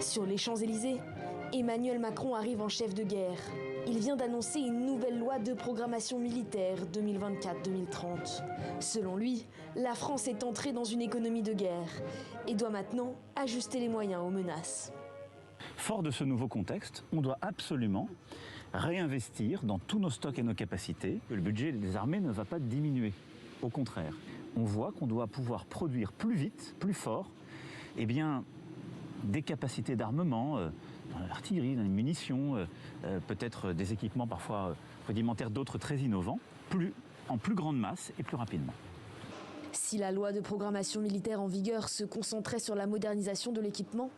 Sur les Champs-Élysées, Emmanuel Macron arrive en chef de guerre. Il vient d'annoncer une nouvelle loi de programmation militaire 2024-2030. Selon lui, la France est entrée dans une économie de guerre et doit maintenant ajuster les moyens aux menaces. Fort de ce nouveau contexte, on doit absolument réinvestir dans tous nos stocks et nos capacités. Le budget des armées ne va pas diminuer. Au contraire, on voit qu'on doit pouvoir produire plus vite, plus fort, des capacités d'armement, dans l'artillerie, dans les munitions, peut-être des équipements parfois rudimentaires, d'autres très innovants, en plus grande masse et plus rapidement. Si la loi de programmation militaire en vigueur se concentrait sur la modernisation de l'équipement,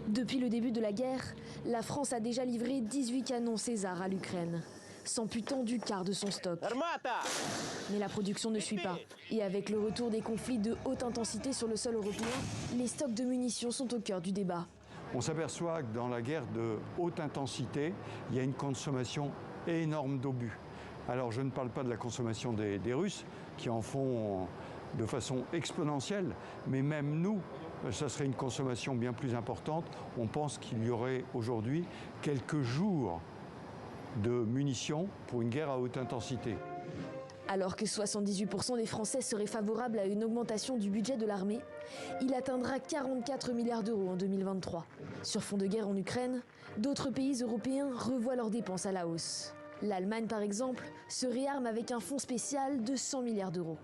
depuis le début de la guerre, la France a déjà livré 18 canons César à l'Ukraine, s'amputant du quart de son stock. Mais la production ne suit pas. Et avec le retour des conflits de haute intensité sur le sol européen, les stocks de munitions sont au cœur du débat. On s'aperçoit que dans la guerre de haute intensité, il y a une consommation énorme d'obus. Alors je ne parle pas de la consommation des Russes, qui en font de façon exponentielle, mais même nous, ça serait une consommation bien plus importante. On pense qu'il y aurait aujourd'hui quelques jours de munitions pour une guerre à haute intensité. Alors que 78% des Français seraient favorables à une augmentation du budget de l'armée, il atteindra 44 milliards d'euros en 2023. Sur fond de guerre en Ukraine, d'autres pays européens revoient leurs dépenses à la hausse. L'Allemagne, par exemple, se réarme avec un fonds spécial de 100 milliards d'euros.